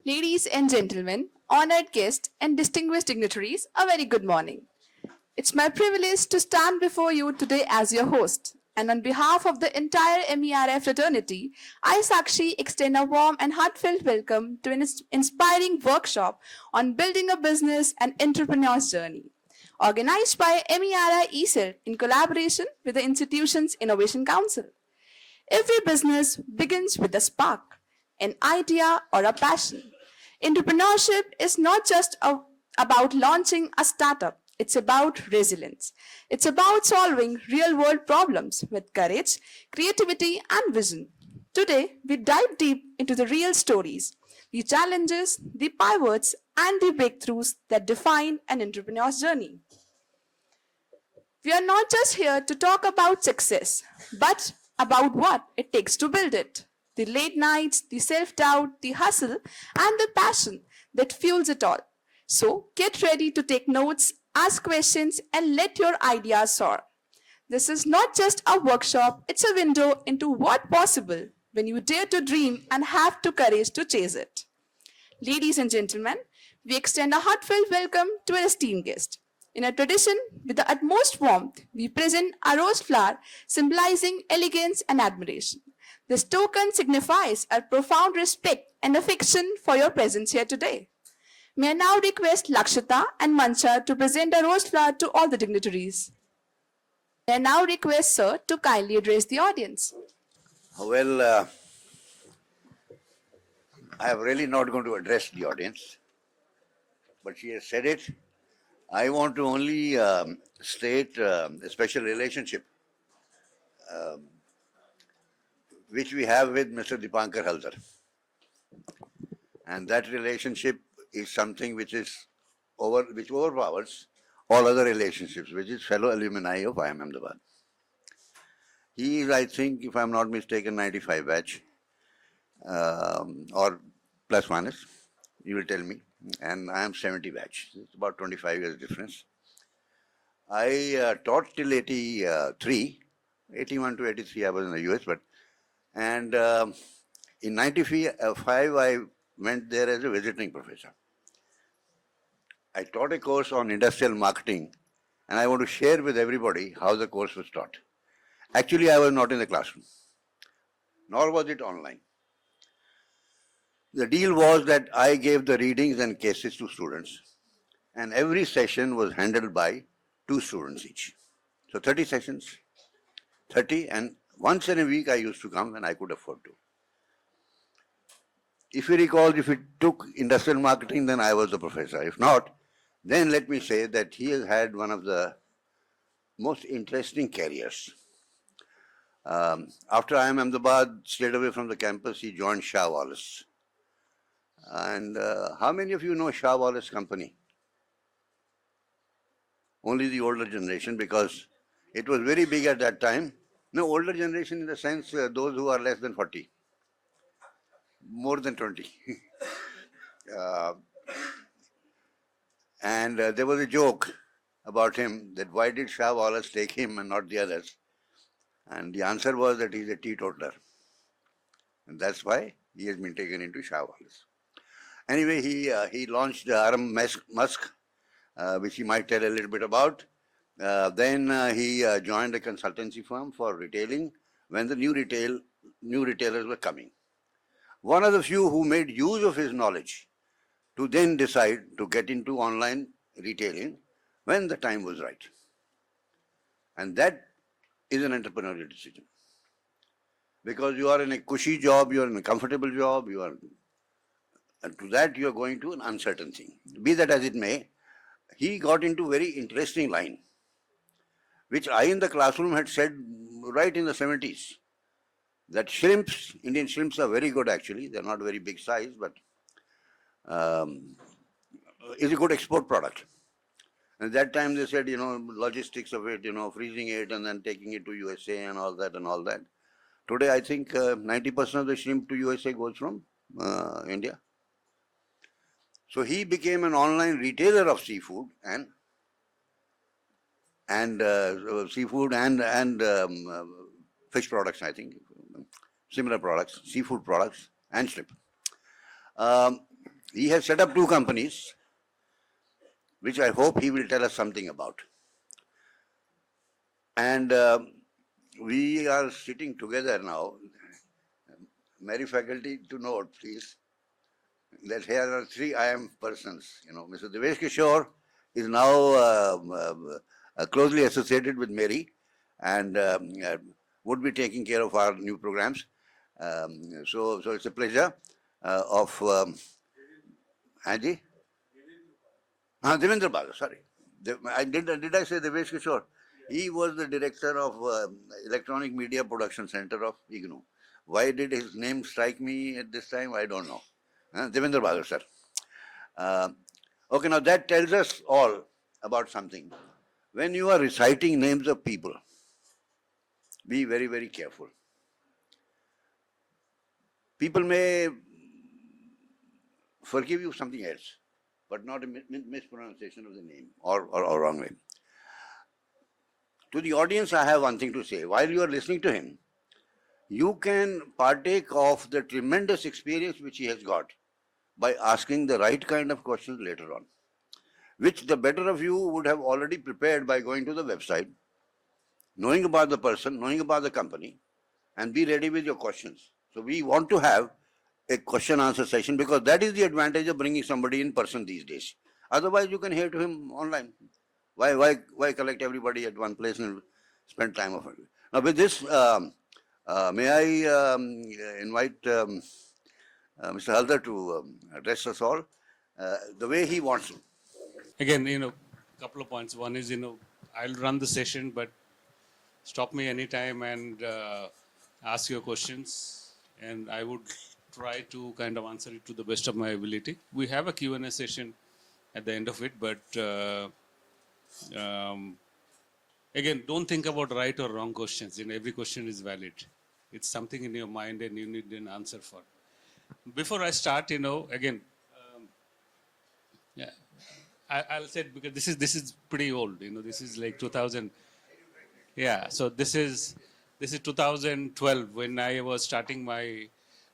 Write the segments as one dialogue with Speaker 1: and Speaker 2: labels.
Speaker 1: Ladies and gentlemen, honored guests, and distinguished dignitaries, a very good morning. It's my privilege to stand before you today as your host. And on behalf of the entire MERI fraternity, I, Sakshi, extend a warm and heartfelt welcome to an inspiring workshop on building a business and entrepreneur's journey, organized by MERI ESEL in collaboration with the institution's Innovation Council. Every business begins with a spark, an idea, or a passion. Entrepreneurship is not just about launching a startup, it's about resilience. It's about solving real world problems with courage, creativity, and vision. Today, we dive deep into the real stories, the challenges, the pivots, and the breakthroughs that define an entrepreneur's journey. We are not just here to talk about success, but about what it takes to build it. The late nights, the self doubt, the hustle, and the passion that fuels it all. So get ready to take notes, ask questions, and let your ideas soar. This is not just a workshop, it's a window into what possible when you dare to dream and have the courage to chase it. Ladies and gentlemen, we extend a heartfelt welcome to our esteemed guest. In a tradition with the utmost warmth, we present a rose flower symbolizing elegance and admiration. This token signifies our profound respect and affection for your presence here today. May I now request Lakshita and Mancha to present a rose flower to all the dignitaries. May I now request Sir to kindly address the audience.
Speaker 2: Well, I am really not going to address the audience, but she has said it. I want to only state a special relationship which we have with Mr. Dippankar Halder. And that relationship is something which overpowers all other relationships, which is fellow alumni of IIM Ahmedabad. He is, I think, if I am not mistaken, 95 batch or plus minus, you will tell me. And I am 70 batch. It's about 25 years difference. I taught till 83, 81 to 83 I was in the US, and in 95 I went there as a visiting professor. I taught a course on industrial marketing, and I want to share with everybody how the course was taught. Actually, I was not in the classroom, nor was it online. The deal was that I gave the readings and cases to students, and every session was handled by 2 students each. So 30 sessions, 30, and once in a week I used to come when I could afford to. If you recall, if it took industrial marketing, then I was the professor. If not, then let me say that he has had one of the most interesting careers. After IIM Ahmedabad stayed away from the campus, he joined Shah Wallace. And how many of you know Shah Wallace Company? Only the older generation, because it was very big at that time. No, older generation in the sense those who are less than 40, more than 20. And there was a joke about him that why did Shah Wallace take him and not the others? And the answer was that he's a teetotaler. And that's why he has been taken into Shah Wallace. Anyway, he launched RM Musk, which he might tell a little bit about. Then he joined a consultancy firm for retailing when the new retailers were coming. One of the few who made use of his knowledge to then decide to get into online retailing when the time was right. And that is an entrepreneurial decision. Because you are in a cushy job, you are in a comfortable job, and to that you are going to an uncertain thing. Be that as it may, he got into very interesting line, which I in the classroom had said right in the 70s, that shrimps, Indian shrimps are very good actually, they're not very big size, but is a good export product. At that time they said, logistics of it, freezing it and then taking it to USA and all that. Today I think 90% of the shrimp to USA goes from India. So he became an online retailer of seafood and fish products, I think, similar products, seafood products and shrimp. He has set up two companies, which I hope he will tell us something about. And we are sitting together now. MERI faculty to note, please, that here are three IM persons. Mr. Devesh Kishore is now closely associated with MERI and would be taking care of our new programs. So it's a pleasure of Andy. Devendra Baga, sorry. Did I say Devesh Kishore? He was the director of Electronic Media Production Center of IGNOU. Why did his name strike me at this time? I don't know. Devendra Baga, sir. Okay, now that tells us all about something. When you are reciting names of people, be very, very careful. People may forgive you something else, but not a mispronunciation of the name or wrong name. To the audience, I have one thing to say. While you are listening to him, you can partake of the tremendous experience which he has got by asking the right kind of questions later on, which the better of you would have already prepared by going to the website, knowing about the person, knowing about the company, and be ready with your questions. So we want to have a question answer session because that is the advantage of bringing somebody in person these days. Otherwise, you can hear to him online. Why collect everybody at one place and spend time of it? Now, with this, may I invite Mr. Halder to address us all the way he wants to.
Speaker 3: Again, couple of points. One is, I'll run the session, but stop me anytime and ask your questions, and I would try to kind of answer it to the best of my ability. We have a Q&A session at the end of it, but again, don't think about right or wrong questions. Every question is valid. It's something in your mind and you need an answer for. Before I start, again, yeah, I'll say it because this is pretty old. This is like 2000. Yeah, so this is 2012 when I was starting my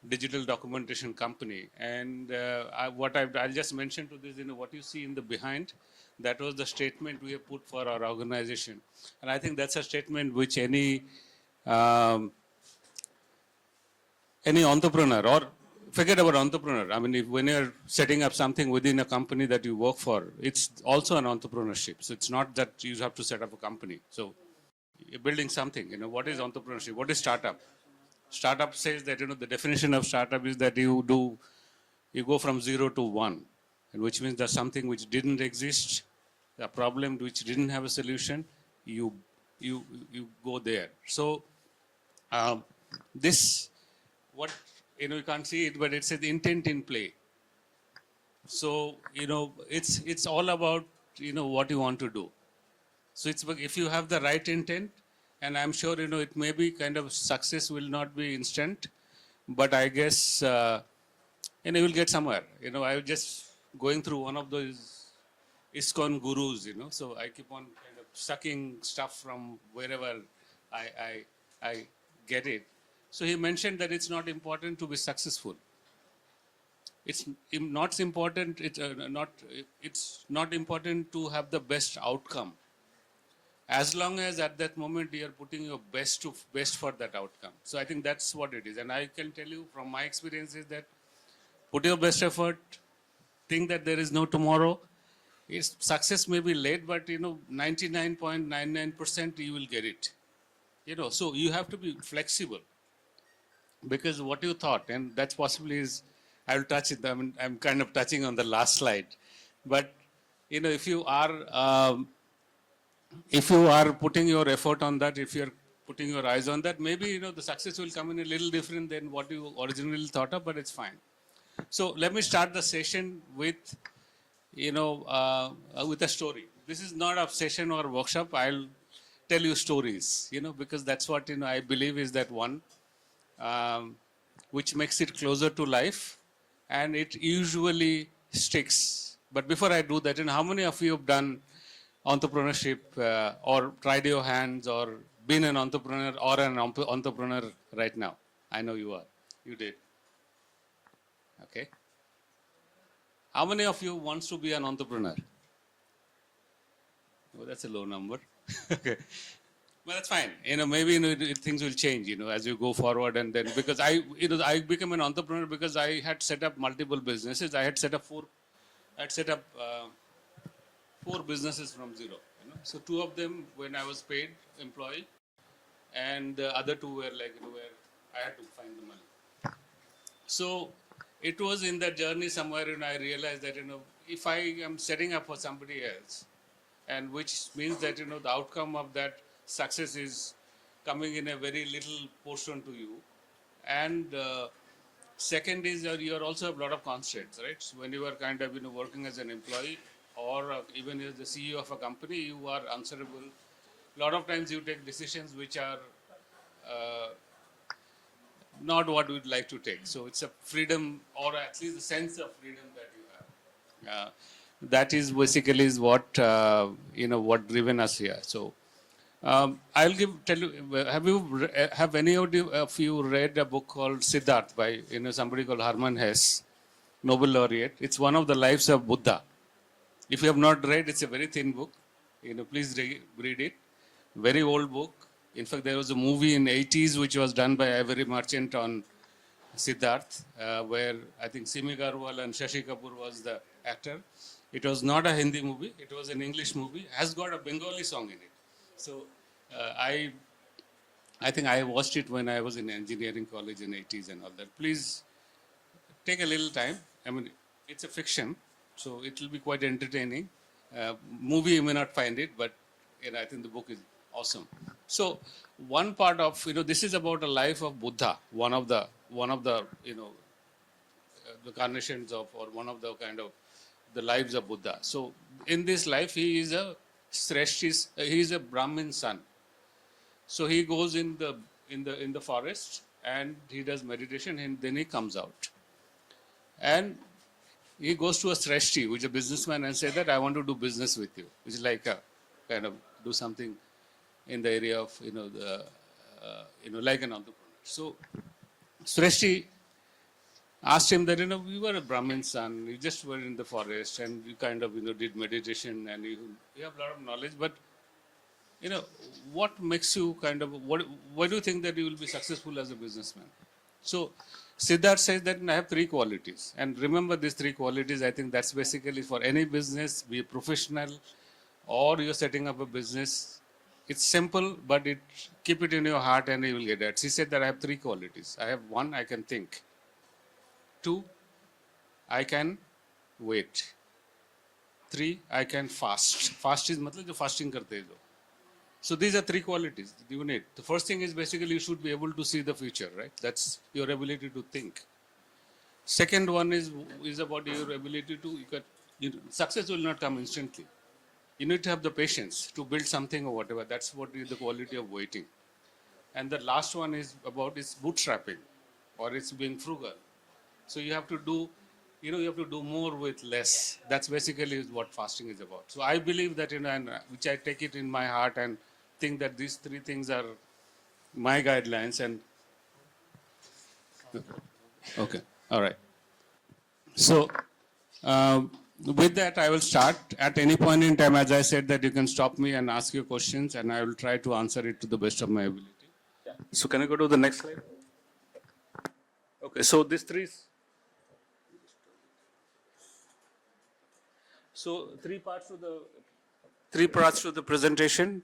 Speaker 3: digital documentation company, and I'll just mention to this, what you see in the behind, that was the statement we have put for our organization, and I think that's a statement which any entrepreneur, or forget about entrepreneur. I mean, when you're setting up something within a company that you work for, it's also an entrepreneurship. So it's not that you have to set up a company. So you're building something. What is entrepreneurship? What is startup? Startup says that, the definition of startup is that you go from 0 to 1, and which means there's something which didn't exist, a problem which didn't have a solution, you go there. So this, what, you can't see it, but it says intent in play. So, it's all about, what you want to do. So it's, if you have the right intent, and I'm sure, it may be kind of success will not be instant, but I guess, you'll get somewhere. I was just going through one of those ISKCON gurus, so I keep on kind of sucking stuff from wherever I get it. So he mentioned that it's not important to be successful. It's not important. It's not important to have the best outcome, as long as at that moment you are putting your best for that outcome. So I think that's what it is. And I can tell you from my experience is that put your best effort, think that there is no tomorrow. Success may be late, but 99.99% you will get it. So you have to be flexible, because what you thought, and that's possibly is, I will touch it. I mean, I'm kind of touching on the last slide, but if you are putting your effort on that, if you're putting your eyes on that, maybe the success will come in a little different than what you originally thought of, but it's fine. So let me start the session with with a story. This is not a session or workshop. I'll tell you stories, because that's what I believe is that one which makes it closer to life, and it usually sticks. But before I do that, how many of you have done entrepreneurship or tried your hands or been an entrepreneur or an entrepreneur right now? I know you are. You did. Okay. How many of you wants to be an entrepreneur? Oh, that's a low number. Okay. Well, that's fine. Maybe things will change. As you go forward, and then because I became an entrepreneur because I had set up multiple businesses. I had set up four businesses from zero. So two of them when I was paid employee, and the other two were like where I had to find the money. So it was in that journey somewhere, I realized that if I am setting up for somebody else, and which means that the outcome of that success is coming in a very little portion to you, and second is you also have a lot of constraints, right? So when you are kind of working as an employee or even as the CEO of a company, you are answerable. A lot of times you take decisions which are not what we'd like to take. So it's a freedom, or at least the sense of freedom that you have. That is basically is what what driven us here. So I'll tell you. Have any of you read a book called Siddharth by somebody called Hermann Hesse, Nobel laureate? It's one of the lives of Buddha. If you have not read, it's a very thin book. Please read it. Very old book. In fact, there was a movie in 80s which was done by Ivory Merchant on Siddharth, where I think Simi Garwal and Shashi Kapoor was the actor. It was not a Hindi movie. It was an English movie. Has got a Bengali song in it. So I think I watched it when I was in engineering college in 80s and all that. Please take a little time. I mean, it's a fiction, so it will be quite entertaining. Movie you may not find it, but I think the book is awesome. So one part of this is about a life of Buddha, one of the the carnations of, or one of the kind of the lives of Buddha. So in this life he is a he is a Brahmin son. So he goes in the forest and he does meditation, and then he comes out. And he goes to a Sreshti, which is a businessman, and say that I want to do business with you, which is like a kind of do something in the area of like an entrepreneur. So Sreshti asked him that we were a Brahmin son, you just were in the forest and you kind of did meditation and you have a lot of knowledge, but what makes you kind of why do you think that you will be successful as a businessman? So Siddharth says that I have three qualities, and remember these three qualities. I think that's basically for any business, be a professional or you're setting up a business. It's simple, but keep it in your heart and you will get it. She said that I have three qualities. I have one, I can think. Two, I can wait. Three, I can fast. Fast is matlab jo fasting karte hai jo. So these are three qualities you need. The first thing is basically you should be able to see the future, right? That's your ability to think. Second one is about your ability to, success will not come instantly. You need to have the patience to build something or whatever. That's what is the quality of waiting. And the last one is about bootstrapping, or it's being frugal. So you have to do, you have to do more with less. That's basically what fasting is about. So I believe that, and which I take it in my heart and think that these three things are my guidelines. And okay, all right. So with that, I will start. At any point in time, as I said, that you can stop me and ask your questions, and I will try to answer it to the best of my ability. Yeah. So can I go to the next slide? Okay. So these three. So three parts to the presentation.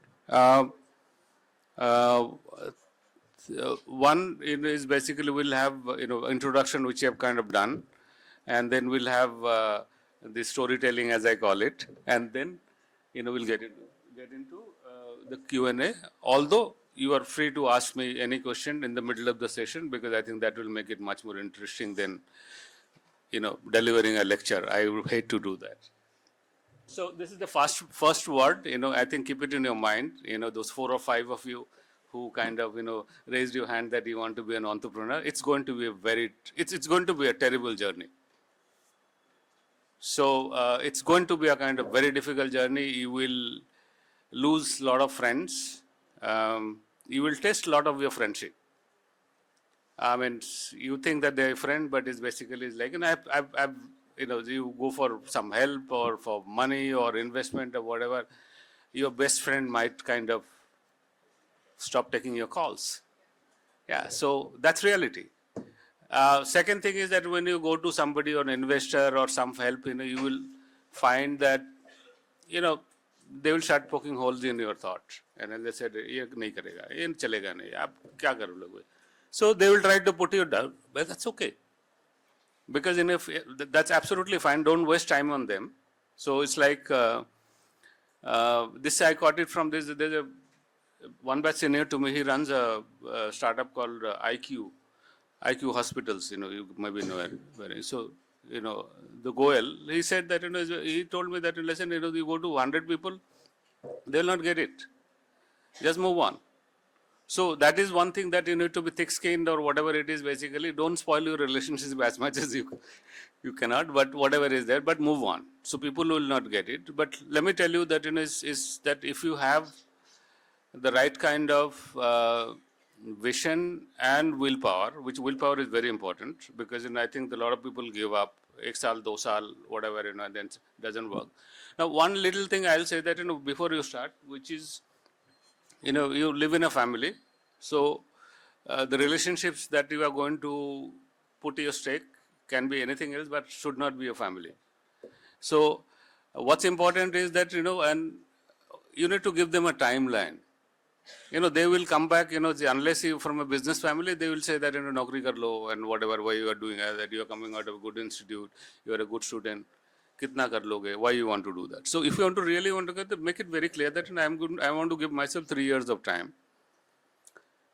Speaker 3: One is basically we'll have introduction, which you have kind of done, and then we'll have the storytelling, as I call it, and then we'll get into the Q&A. Although you are free to ask me any question in the middle of the session, because I think that will make it much more interesting than delivering a lecture. I would hate to do that. So this is the first word. I think keep it in your mind. Those 4 or 5 of you who kind of raised your hand that you want to be an entrepreneur. It's going to be it's going to be a terrible journey. So it's going to be a kind of very difficult journey. You will lose a lot of friends. You will test a lot of your friendship. I mean, you think that they're a friend, but it's basically like, I've you go for some help or for money or investment or whatever, your best friend might kind of stop taking your calls. Yeah, so that's reality. Second thing is that when you go to somebody or an investor or some help, you will find that, they will start poking holes in your thought. And then they said, "Ye nahi karega, ye chalega nahi, aap kya karoge?" So they will try to put you down, but that's okay. Because if that's absolutely fine, don't waste time on them. So it's like, this I got it from this, there's a one batch senior to me, he runs a startup called IQ Hospitals, you maybe know it. So, the Goel, he said that, he told me that, listen, you go to 100 people, they'll not get it. Just move on. So that is one thing that you need to be thick-skinned or whatever it is, basically. Don't spoil your relationships as much as you cannot, but whatever is there, but move on. So people will not get it. But let me tell you that, is that if you have the right kind of vision and willpower, which willpower is very important, because I think a lot of people give up, ek saal, do saal, whatever, then it doesn't work. Now, one little thing I'll say that, before you start, which is, you live in a family, so the relationships that you are going to put your stake can be anything else, but should not be a family. So what's important is that, and you need to give them a timeline. They will come back, unless you from a business family, they will say that, naukri kar lo and whatever, why you are doing that, you are coming out of a good institute, you are a good student, kitna kar loge, why you want to do that. So if you want to really want to get, make it very clear that I want to give myself 3 years of time.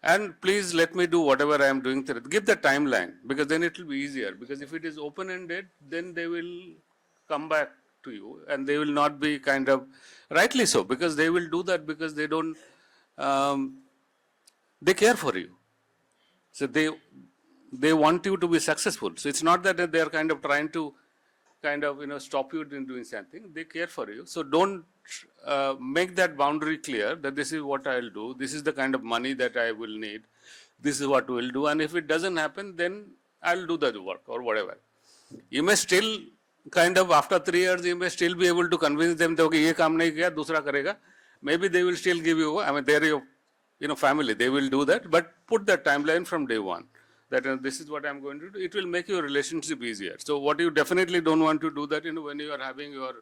Speaker 3: And please let me do whatever I am doing. Give the timeline, because then it will be easier. Because if it is open-ended, then they will come back to you and they will not be kind of, rightly so, because they will do that because they don't, they care for you. So they want you to be successful. So it's not that they are kind of trying to stop you in doing something. They care for you. So don't make that boundary clear that this is what I'll do. This is the kind of money that I will need. This is what we'll do. And if it doesn't happen, then I'll do the work or whatever. You may still after 3 years, you may still be able to convince them that, okay, ye kaam nahi kiya, dusra karega. Maybe they will still give you, they're your, family. They will do that. But put that timeline from day one. That this is what I'm going to do. It will make your relationship easier. So what you definitely don't want to do that, when you are having your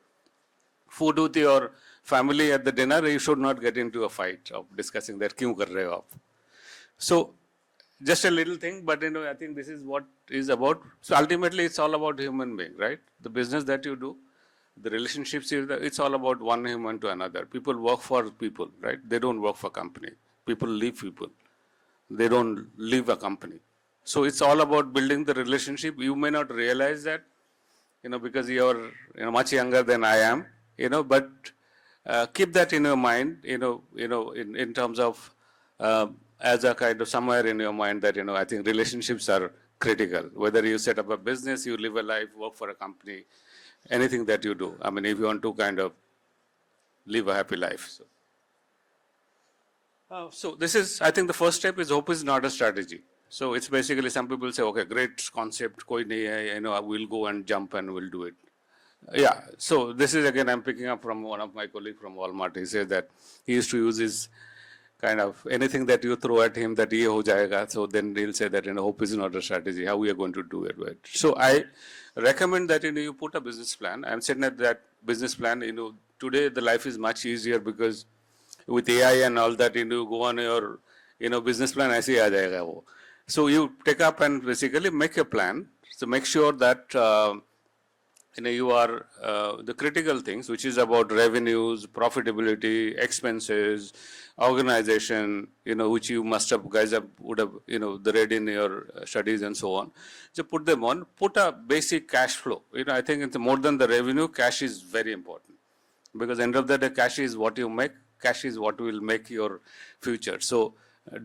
Speaker 3: food with your family at the dinner, you should not get into a fight of discussing that, kyun kar rahe ho aap. So just a little thing, but I think this is what is about. So ultimately it's all about human being, right? The business that you do, the relationships, it's all about one human to another. People work for people, right? They don't work for company. People leave people. They don't leave a company. So it's all about building the relationship. You may not realize that, because you're much younger than I am, but keep that in your mind, in terms of as a kind of somewhere in your mind that, I think relationships are critical. Whether you set up a business, you live a life, work for a company, anything that you do. If you want to kind of live a happy life. So this is, I think the first step is hope is not a strategy. So it's basically, some people say, okay, great concept, koi nahi hai, we'll go and jump and we'll do it. Yeah, so this is again, I'm picking up from one of my colleagues from Walmart. He said that he used to use his kind of anything that you throw at him that ye ho jayega. So then he'll say that, hope is not a strategy, how we are going to do it, right? So I recommend that, you put a business plan. I'm saying that business plan, today the life is much easier because with AI and all that, you go on your, business plan, aise aa jayega wo. So you take up and basically make a plan. So make sure that you are the critical things, which is about revenues, profitability, expenses, organization, which you must have would have read in your studies and so on. So put them on. Put a basic cash flow. I think it's more than the revenue. Cash is very important because end of the day, cash is what you make. Cash is what will make your future. So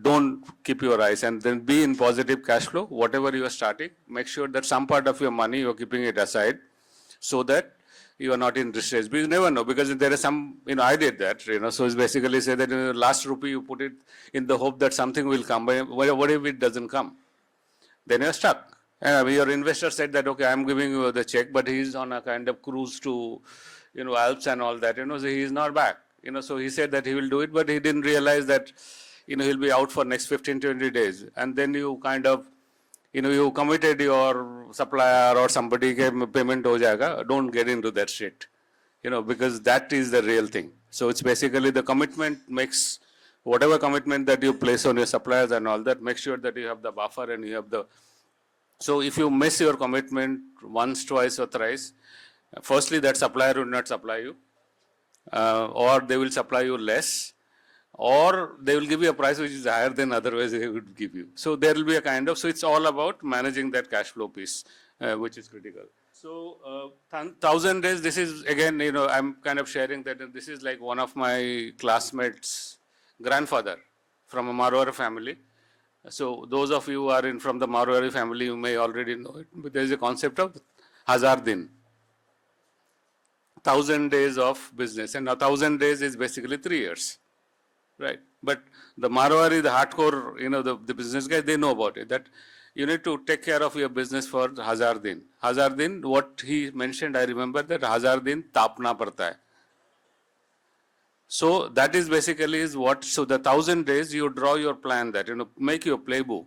Speaker 3: don't keep your eyes and then be in positive cash flow. Whatever you are starting, make sure that some part of your money you are keeping it aside so that you are not in distress. Because you never know, because there is some, I did that, so it's basically say that last rupee you put it in the hope that something will come. But what if it doesn't come? Then you're stuck. Your investor said that, okay, I'm giving you the check, but he's on a kind of cruise to, Alps and all that, so he's not back. So he said that he will do it, but he didn't realize that, he'll be out for next 15, 20 days. And then you kind of, you committed your supplier or somebody ke payment ho jayega. Don't get into that shit, because that is the real thing. So it's basically the commitment makes, whatever commitment that you place on your suppliers and all that, make sure that you have the buffer and you have the, so if you miss your commitment once, twice or thrice, firstly that supplier will not supply you, or they will supply you less, or they will give you a price which is higher than otherwise they would give you. So there will be a kind of, so it's all about managing that cash flow piece, which is critical. So 1,000 days, this is again, I'm kind of sharing that this is like one of my classmates' grandfather from a Marwari family. So those of you who are from the Marwari family, you may already know it, but there is a concept of Hazar Din, 1,000 days of business, and 1,000 days is basically 3 years, right? But the Marwari, the hardcore, the business guys, they know about it, that you need to take care of your business for Hazar Din. Hazar Din, what he mentioned, I remember that Hazar Din tapna parta hai. So that is basically is what, so the 1,000 days you draw your plan that, make your playbook,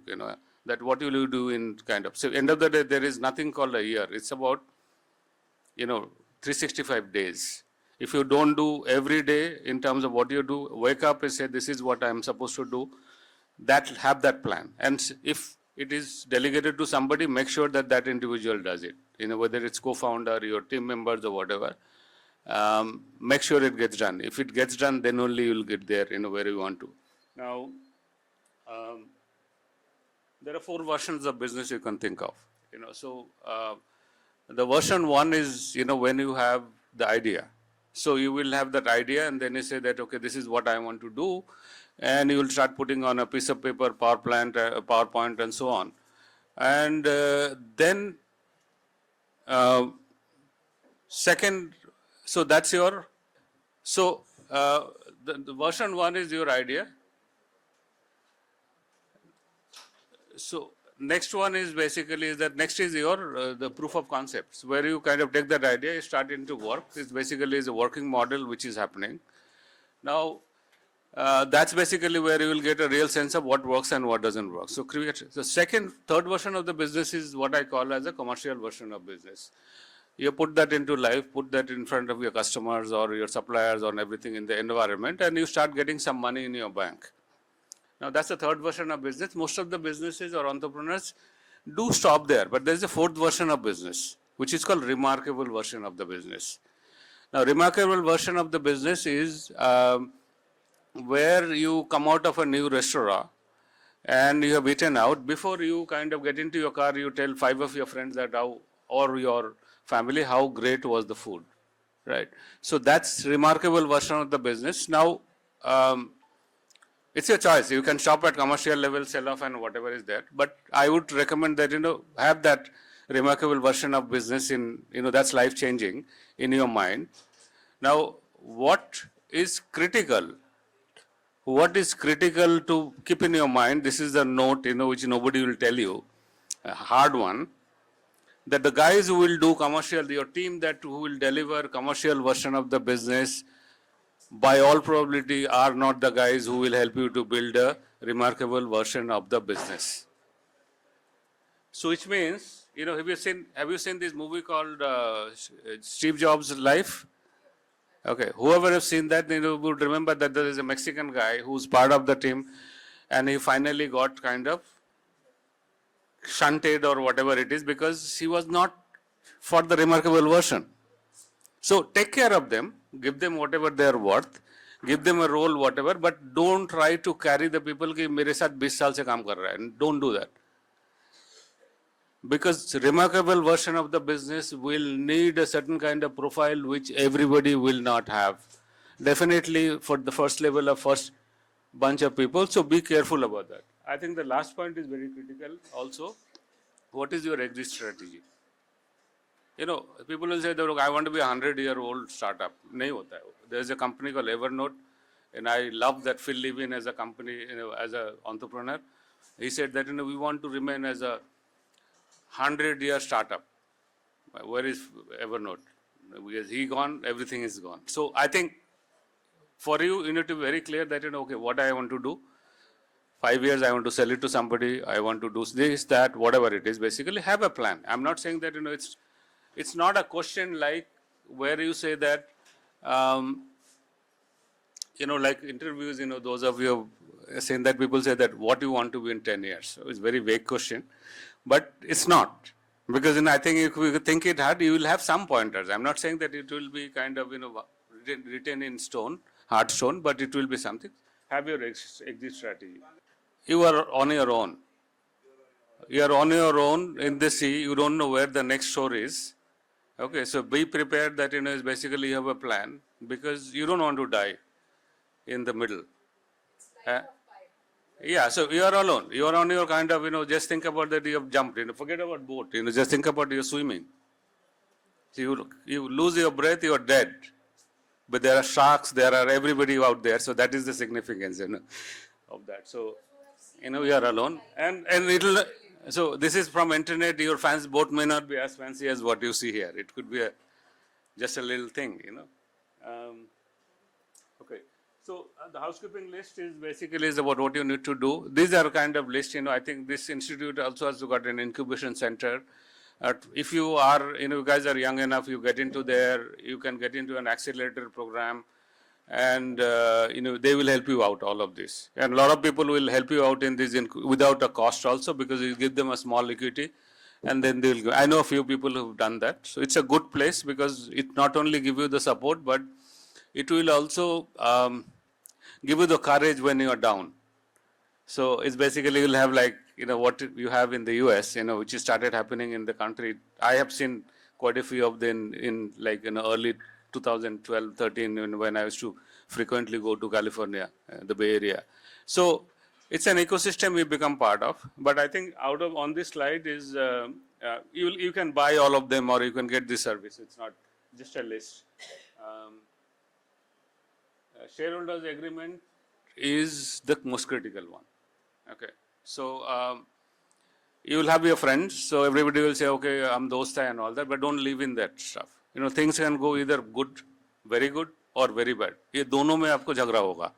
Speaker 3: that what will you do in kind of, so end of the day, there is nothing called a year. It's about, 365 days. If you don't do every day in terms of what you do, wake up and say, this is what I'm supposed to do, that have that plan. And if it is delegated to somebody, make sure that that individual does it, whether it's co-founder, your team members or whatever. Make sure it gets done. If it gets done, then only you'll get there, where you want to. Now, there are 4 versions of business you can think of, so the version 1 is, when you have the idea. So you will have that idea and then you say that, okay, this is what I want to do. And you will start putting on a piece of paper, PowerPoint and so on. And then second, so that's your, so the version 1 is your idea. So next one is basically is that next is your the proof of concepts, where you kind of take that idea, you start into work. This basically is a working model which is happening. Now that's basically where you will get a real sense of what works and what doesn't work. So create the third version of the business is what I call as a commercial version of business. You put that into life, put that in front of your customers or your suppliers or everything in the environment, and you start getting some money in your bank. Now that's the third version of business. Most of the businesses or entrepreneurs do stop there, but there is a fourth version of business, which is called remarkable version of the business. Now remarkable version of the business is where you come out of a new restaurant and you have eaten out. Before you kind of get into your car, you tell 5 of your friends that how, or your family, how great was the food, right? So that's remarkable version of the business. Now, it's your choice. You can stop at commercial level, sell off and whatever is there. But I would recommend that, have that remarkable version of business in, that's life changing in your mind. Now, what is critical? What is critical to keep in your mind? This is the note, which nobody will tell you, a hard one, that the guys who will do commercial, your team who will deliver commercial version of the business, by all probability are not the guys who will help you to build a remarkable version of the business. So which means, have you seen this movie called Steve Jobs' Life? Okay, whoever has seen that, would remember that there is a Mexican guy who's part of the team and he finally got kind of shunted or whatever it is because he was not for the remarkable version. So take care of them, give them whatever they are worth, give them a role, whatever, but don't try to carry the people ki mere saath 20 saal se kaam kar raha hai. And don't do that. Because remarkable version of the business will need a certain kind of profile which everybody will not have. Definitely for the first level of first bunch of people, so be careful about that. I think the last point is very critical also. What is your exit strategy? People will say that I want to be a 100-year-old startup. Nahi hota hai. There is a company called Evernote, and I love that Phil Levin as a company, as an entrepreneur. He said that we want to remain as a 100-year startup. Where is Evernote? Because he gone, everything is gone. So I think for you, you need to be very clear that, okay, what I want to do. 5 years, I want to sell it to somebody. I want to do this, that, whatever it is. Basically, have a plan. I'm not saying that, it's not a question like where you say that, like interviews, those of you saying that people say that what you want to be in 10 years. So it's a very vague question, but it's not. Because I think if you think it hard, you will have some pointers. I'm not saying that it will be kind of, written in stone, hard stone, but it will be something. Have your exit strategy. You are on your own. You are on your own in the sea. You don't know where the next shore is. Okay, so be prepared that, is basically you have a plan because you don't want to die in the middle. Yeah, so you are alone. You are on your kind of, just think about that you have jumped, forget about boat, just think about your swimming. So you lose your breath, you are dead. But there are sharks, there are everybody out there. So that is the significance, of that. So, we are alone. And it'll, so this is from internet, your fans boat may not be as fancy as what you see here. It could be just a little thing, okay. So the housekeeping list is basically about what you need to do. These are kind of lists, I think this institute also has got an incubation center. If you are, you guys are young enough, you get into there, you can get into an accelerator program and, they will help you out, all of this. And a lot of people will help you out in this without a cost also because you give them a small equity and then they will go. I know a few people who have done that. So it's a good place because it not only give you the support, but it will also give you the courage when you are down. So it's basically you'll have like, what you have in the US, which started happening in the country. I have seen quite a few of them in like, early 2012, 13, when I used to frequently go to California, the Bay Area. So it's an ecosystem we become part of. But I think on this slide is, you can buy all of them or you can get this service. It's not just a list. Shareholders agreement is the most critical one. Okay, so you will have your friends, so everybody will say, okay, I'm dosta and all that, but don't live in that stuff. Things can go either good, very good, or very bad. ये दोनों में आपको झगड़ा होगा.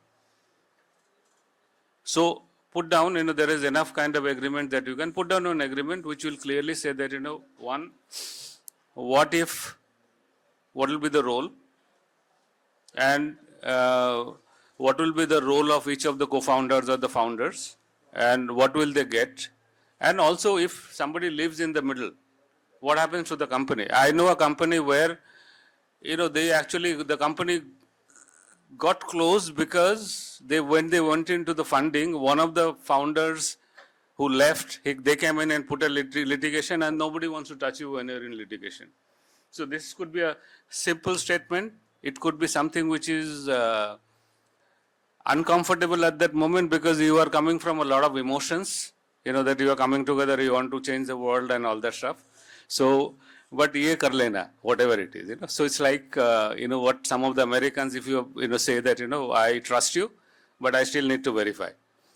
Speaker 3: So put down, there is enough kind of agreement that you can put down an agreement which will clearly say that, one, what will be the role, and what will be the role of each of the co-founders or the founders, and what will they get, and also if somebody lives in the middle, what happens to the company? I know a company where, the company got closed because when they went into the funding, one of the founders who left, they came in and put a litigation and nobody wants to touch you when you're in litigation. So this could be a simple statement. It could be something which is uncomfortable at that moment because you are coming from a lot of emotions, that you are coming together, you want to change the world and all that stuff. So, but ye kar lena, whatever it is, So it's like, what some of the Americans, if you, say that, I trust you, but I still need to verify.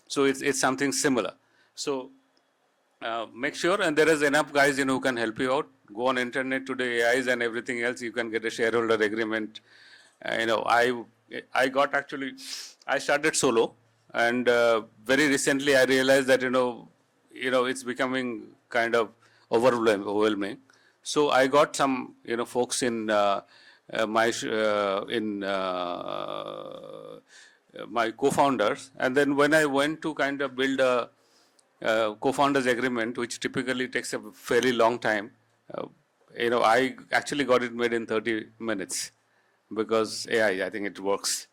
Speaker 3: So it's something similar. So make sure, and there is enough guys, who can help you out. Go on internet today, AIs and everything else, you can get a shareholder agreement. I got actually, I started solo, and very recently I realized that, it's becoming kind of overwhelming. So I got some, folks in my co-founders, and then when I went to kind of build a co-founders agreement, which typically takes a fairly long time, I actually got it made in 30 minutes because AI, I think it works.